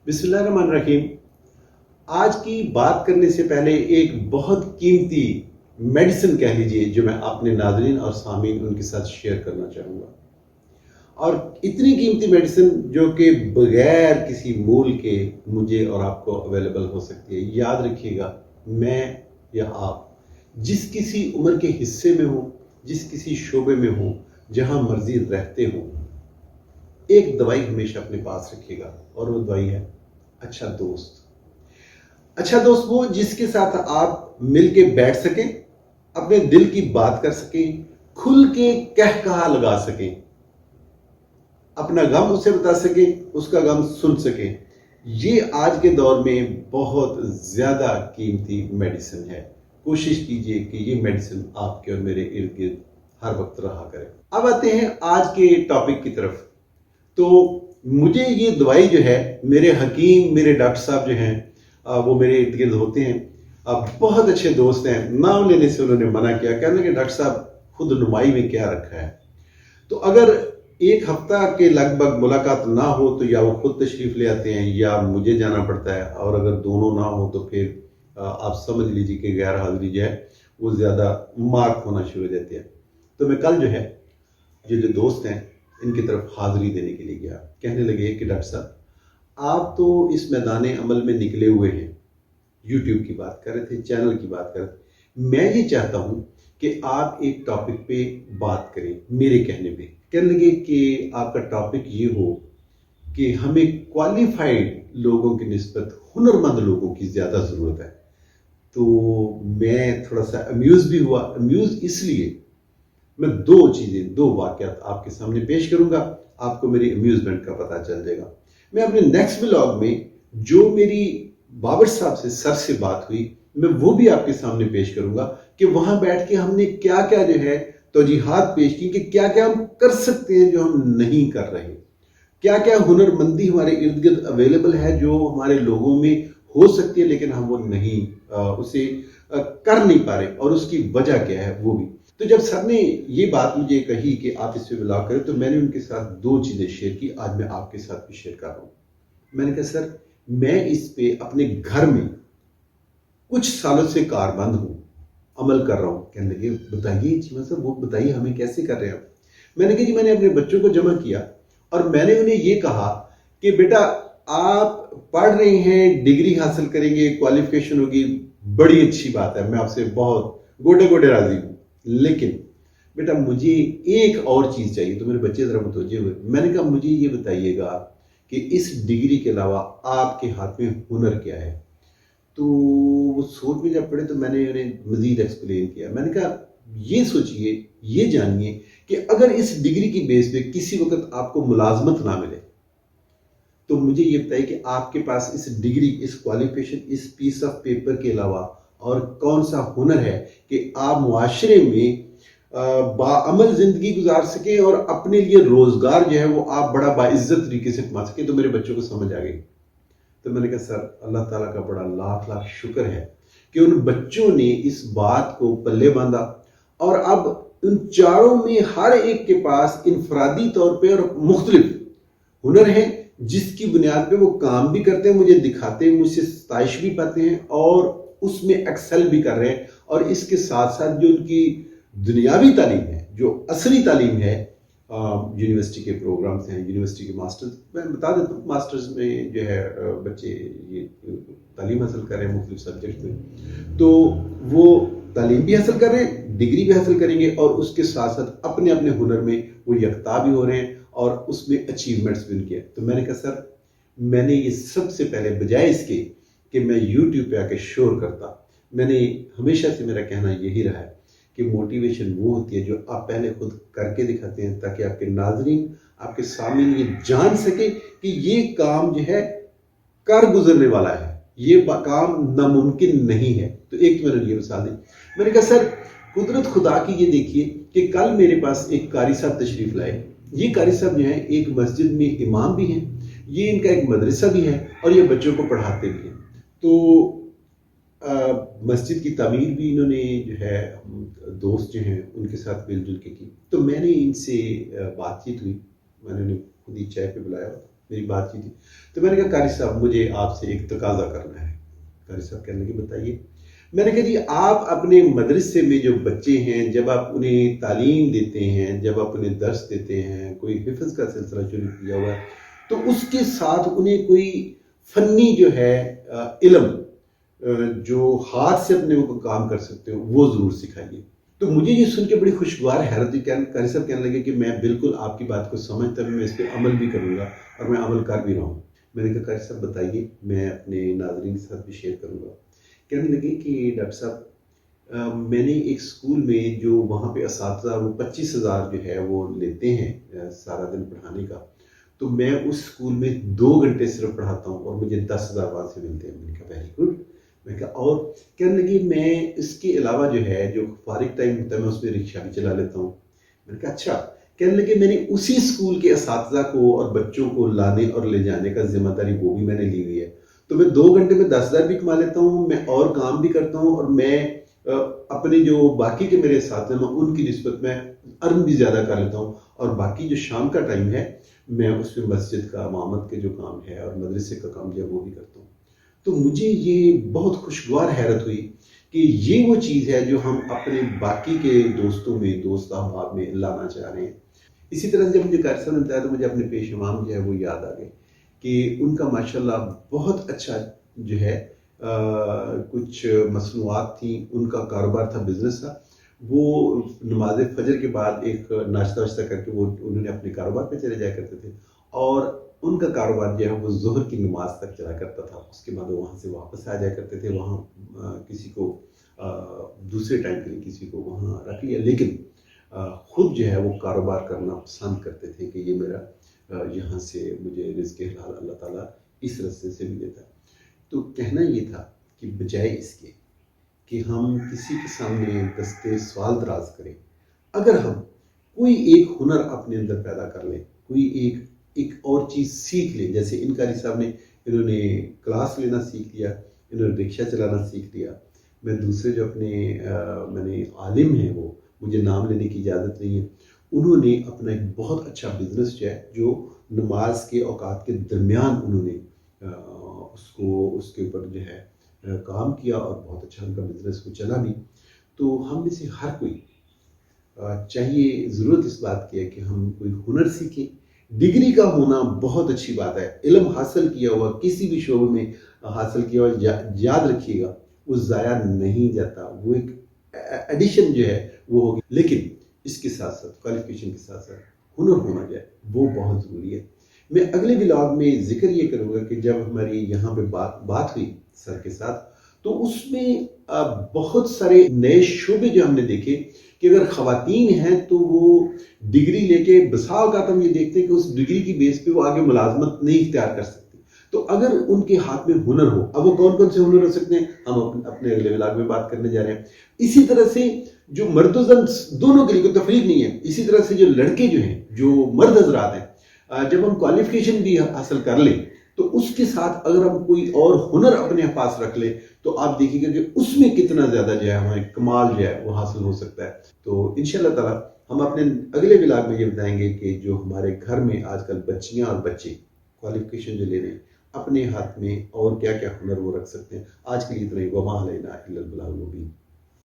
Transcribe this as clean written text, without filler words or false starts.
बिस्मिल्लाहिर्रहमानिर्रहीम। आज की बात करने से पहले एक बहुत कीमती मेडिसिन कह लीजिए जो मैं अपने नाज़रीन और सामीन उनके साथ शेयर करना चाहूँगा। और इतनी कीमती मेडिसिन जो कि बगैर किसी मूल के मुझे और आपको अवेलेबल हो सकती है। याद रखिएगा, मैं या आप जिस किसी उम्र के हिस्से में हो, जिस किसी शोबे में हो, जहाँ मर्जी रहते हो, एक दवाई हमेशा अपने पास रखिएगा और वो दवाई है अच्छा दोस्त। अच्छा दोस्त वो जिसके साथ आप मिलके बैठ सकें, अपने दिल की बात कर सकें, खुल के कह कहा लगा सकें, अपना गम उसे बता सकें, उसका गम सुन सकें। ये आज के दौर में बहुत ज्यादा कीमती मेडिसिन है। कोशिश कीजिए कि ये मेडिसिन आपके और मेरे इर्द गिर्द हर वक्त रहा करे। अब आते हैं आज के टॉपिक की तरफ। तो मुझे ये दवाई जो है, मेरे हकीम, मेरे डॉक्टर साहब जो हैं, वो मेरे इर्द गिर्द होते हैं। अब बहुत अच्छे दोस्त हैं, नाम लेने से उन्होंने मना किया, कहने कि डॉक्टर साहब खुद नुमाई में क्या रखा है। तो अगर एक हफ्ता के लगभग मुलाकात ना हो तो या वो खुद तशरीफ ले आते हैं या मुझे जाना पड़ता है, और अगर दोनों ना हो तो फिर आप समझ लीजिए कि गैर हाजिरी जो है वो ज्यादा मार्क होना शुरू हो जाती है। तो मैं कल जो है जो दोस्त हैं इनकी तरफ हाजिरी देने के लिए गया। कहने लगे कि डॉक्टर साहब आप तो इस मैदान अमल में निकले हुए हैं, यूट्यूब की बात कर रहे थे, चैनल की बात कर रहे थे, मैं ये चाहता हूं कि आप एक टॉपिक पे बात करें मेरे कहने पे। कहने लगे कि आपका टॉपिक ये हो कि हमें क्वालिफाइड लोगों की निस्बत हुनरमंद लोगों की ज्यादा जरूरत है। तो मैं थोड़ा सा अम्यूज भी हुआ। अम्यूज इसलिए, मैं दो वाकयात आपके सामने पेश करूंगा, आपको मेरी अम्यूजमेंट का पता चल जाएगा। मैं अपने नेक्स्ट व्लॉग में जो मेरी बाबर साहब से सर से बात हुई, मैं वो भी आपके सामने पेश करूंगा कि वहां बैठ के हमने क्या क्या जो है तौजीहात पेश की कि क्या क्या हम कर सकते हैं जो हम नहीं कर रहे, क्या क्या हुनरमंदी हमारे इर्द गिर्द अवेलेबल है जो हमारे लोगों में हो सकती है लेकिन हम वो नहीं उसे कर नहीं पा रहे, और उसकी वजह क्या है वो भी। तो जब सर ने ये बात मुझे कही कि आप इस पे व्लॉग करें, तो मैंने उनके साथ दो चीजें शेयर की, आज मैं आपके साथ भी शेयर कर रहा हूँ। मैंने कहा सर मैं इस पे अपने घर में कुछ सालों से कारबंद हूँ, अमल कर रहा हूँ। कहने लगे बताइए चीमा साहब, वो बताइए हमें कैसे कर रहे हैं आप। मैंने कहा जी मैंने अपने बच्चों को जमा किया और मैंने उन्हें ये कहा कि बेटा आप पढ़ रहे हैं, डिग्री हासिल करेंगे, क्वालिफिकेशन होगी, बड़ी अच्छी बात है, मैं आपसे बहुत गोडे गोडे राजी हूँ, लेकिन बेटा मुझे एक और चीज चाहिए। तो मेरे बच्चे जरा मुतवज्जे हुए। मैंने कहा मुझे ये बताइएगा कि इस डिग्री के अलावा आपके हाथ में हुनर क्या है। तो वो सोच में जब पड़े तो मैंने उन्हें मजीद एक्सप्लेन किया। मैंने कहा ये सोचिए, ये जानिए कि अगर इस डिग्री की बेस पे किसी वक्त आपको मुलाजमत ना मिले, तो मुझे ये बताइए कि आपके पास इस डिग्री, इस क्वालिफिकेशन, इस पीस ऑफ पेपर के अलावा और कौन सा हुनर है कि आप मुआशरे में बाअमल जिंदगी गुजार सके और अपने लिए रोजगार जो है वो आप बड़ा बाइज्जत तरीके से कमा सके। तो मेरे बच्चों को समझ आ गई। तो मैंने कहा सर अल्लाह ताला का बड़ा लाख लाख शुक्र है कि उन बच्चों ने इस बात को पल्ले बांधा, और अब उन चारों में हर एक के पास इनफरादी तौर पे और मुख्तलिफ हुनर है जिसकी बुनियाद पे वो काम भी करते हैं, मुझे दिखाते हैं, मुझसे सताइश भी पाते हैं और उसमें एक्सेल भी कर रहे हैं। और इसके साथ साथ जो उनकी दुनियावी तालीम है, जो असली तालीम है, यूनिवर्सिटी के प्रोग्राम्स हैं, यूनिवर्सिटी के मास्टर्स, मैं बता देता हूँ मास्टर्स में जो है बच्चे ये तालीम हासिल कर रहे हैं मुख्तलिफ सब्जेक्ट में, तो वो तालीम भी हासिल कर रहे हैं, डिग्री भी हासिल करेंगे, और उसके साथ साथ अपने अपने हुनर में वो यकता भी हो रहे हैं और उसमें अचीवमेंट्स भी उनके। तो मैंने कहा सर मैंने ये सबसे पहले बजाय इसके कि मैं यूट्यूब पे आके शोर करता, मैंने हमेशा से मेरा कहना यही रहा है कि मोटिवेशन वो होती है जो आप पहले खुद करके दिखाते हैं, ताकि आपके नाजरीन, आपके सामने ये जान सके कि ये काम जो है कर गुजरने वाला है, ये काम नामुमकिन नहीं है। तो एक तो मैंने ये मिसाल दी। मैंने कहा सर कुदरत खुदा की ये देखिए कि कल मेरे पास एक कारी साहब तशरीफ लाए। ये कारी साहब जो है एक मस्जिद में इमाम भी हैं, ये इनका एक मदरसा भी है और ये बच्चों को पढ़ाते भी हैं। तो मस्जिद की तामीर भी इन्होंने जो है दोस्त जो हैं उनके साथ मिलजुल के की। तो मैंने इनसे बातचीत हुई, मैंने उन्हें खुद ही चाय पे बुलाया میری بات چیت تھی. تو میں نے کہا قاری صاحب مجھے آپ سے ایک تقاضا کرنا ہے. قاری صاحب کہنے لگے بتائیے. میں نے کہا جی آپ اپنے مدرسے میں جو بچے ہیں جب آپ انہیں تعلیم دیتے ہیں، جب آپ انہیں درس دیتے ہیں، کوئی حفظ کا سلسلہ شروع کیا ہوا ہے، تو اس کے ساتھ انہیں کوئی فنی جو ہے علم جو ہاتھ سے اپنے وہ کام کر سکتے ہو وہ ضرور سکھائیے. تو مجھے یہ سن کے بڑی خوشگوار حیرت ہوئی. قاری صاحب کہنے لگے کہ میں بالکل آپ کی بات کو سمجھتا ہوں، میں اس پہ عمل بھی کروں گا اور میں عمل کر بھی رہا ہوں. میں نے کہا قاری صاحب بتائیے، میں اپنے ناظرین کے ساتھ بھی شیئر کروں گا. کہنے لگے کہ ڈاکٹر صاحب میں نے ایک اسکول میں جو وہاں پہ اساتذہ وہ 25,000 جو ہے وہ لیتے ہیں سارا دن پڑھانے کا، تو میں اس اسکول میں 2 گھنٹے صرف پڑھاتا ہوں اور مجھے 10,000 وہاں سے ملتے ہیں. میں نے کہا ویری گڈ. میں کہا اور کہنے لگی میں اس کے علاوہ جو ہے جو فارغ ٹائم ہوتا ہے میں اس میں رکشہ بھی چلا لیتا ہوں. میں نے کہا اچھا. کہنے لگے میں نے اسی اسکول کے اساتذہ کو اور بچوں کو لانے اور لے جانے کا ذمہ داری وہ بھی میں نے لی ہوئی ہے. تو میں 2 گھنٹے میں 10,000 بھی کما لیتا ہوں، میں اور کام بھی کرتا ہوں، اور میں اپنے جو باقی کے میرے ساتھ ہیں میں ان کی نسبت میں ارن بھی زیادہ کر لیتا ہوں. اور باقی جو شام کا ٹائم ہے میں اس میں مسجد کا امامت کے جو کام ہے اور مدرسے کا کام جو ہے وہ بھی کرتا ہوں. تو مجھے یہ بہت خوشگوار حیرت ہوئی کہ یہ وہ چیز ہے جو ہم اپنے باقی کے دوستوں میں، دوست احباب میں لانا چاہ رہے ہیں. اسی طرح جب مجھے قاری صاحب نے بتایا تو مجھے اپنے پیش امام جو ہے وہ یاد آ گئے کہ ان کا ماشاءاللہ بہت اچھا جو ہے کچھ مصنوعات تھیں، ان کا کاروبار تھا، بزنس تھا. وہ نماز فجر کے بعد ایک ناشتہ واشتہ کر کے وہ انہوں نے اپنے کاروبار پہ چلے جایا کرتے تھے، اور ان کا کاروبار جو ہے وہ ظہر کی نماز تک چلا کرتا تھا. اس کے بعد وہ وہاں سے واپس آ جایا کرتے تھے. وہاں کسی کو دوسرے ٹائم کے لیے کسی کو وہاں رکھ لیا، لیکن خود جو ہے وہ کاروبار کرنا پسند کرتے تھے کہ یہ میرا یہاں سے مجھے رزق حلال اللہ تعالیٰ اس رستے سے بھی دیتا ہے. تو کہنا یہ تھا کہ بجائے اس کے کہ ہم کسی کے سامنے دستے سوال دراز کریں، اگر ہم کوئی ایک ہنر اپنے اندر پیدا کر لیں، کوئی ایک اور چیز سیکھ لیں. جیسے ان قاری صاحب نے انہوں نے کلاس لینا سیکھ لیا، انہوں نے رکشہ چلانا سیکھ لیا. میں دوسرے جو اپنے میں نے عالم ہیں، وہ مجھے نام لینے کی اجازت نہیں ہے، انہوں نے اپنا ایک بہت اچھا بزنس جو ہے جو نماز کے اوقات کے درمیان انہوں نے اس کے اوپر جو ہے کام کیا اور بہت اچھا ان کا بزنس کو چلا بھی. تو ہم میں سے ہر کوئی چاہیے، ضرورت اس بات کی ہے کہ ہم کوئی ہنر سیکھیں. ڈگری کا ہونا بہت اچھی بات ہے، علم حاصل کیا ہوا کسی بھی شعبے میں حاصل کیا ہوا یاد رکھیے گا وہ ضائع نہیں جاتا، وہ ایک ایڈیشن جو ہے وہ ہوگی. لیکن اس کے ساتھ ساتھ کوالیفیکیشن کے ساتھ ساتھ ہنر ہونا جو ہے وہ بہت ضروری ہے. میں اگلے ولاگ میں ذکر یہ کروں گا کہ جب ہماری یہاں پہ بات ہوئی سر کے ساتھ، تو اس میں بہت سارے نئے شعبے جو ہم نے دیکھے کہ اگر خواتین ہیں تو وہ ڈگری لے کے بسا اوقات ہم یہ دیکھتے ہیں کہ اس ڈگری کی بیس پہ وہ آگے ملازمت نہیں اختیار کر سکتی. تو اگر ان کے ہاتھ میں ہنر ہو، اب وہ کون کون سے ہنر ہو سکتے ہیں ہم اپنے اگلے ولاگ میں بات کرنے جا رہے ہیں. اسی طرح سے جو مرد و زن دونوں کے لیے کوئی تفریق نہیں ہے، اسی طرح سے جو لڑکے جو ہیں، جو مرد حضرات ہیں، جب ہم کوالیفیکیشن بھی حاصل کر لیں تو اس کے ساتھ اگر ہم کوئی اور ہنر اپنے پاس رکھ لیں تو آپ دیکھیں گے کہ اس میں کتنا زیادہ جو ہے ہمیں کمال جو ہے وہ حاصل ہو سکتا ہے. تو انشاءاللہ تعالی ہم اپنے اگلے ولاگ میں یہ بتائیں گے کہ جو ہمارے گھر میں آج کل بچیاں اور بچے کوالیفیکیشن جو لے رہے ہیں اپنے ہاتھ میں اور کیا کیا ہنر وہ رکھ سکتے ہیں. آج کے لیے اتنا ہی. وما علینا الا البلاغ المبین.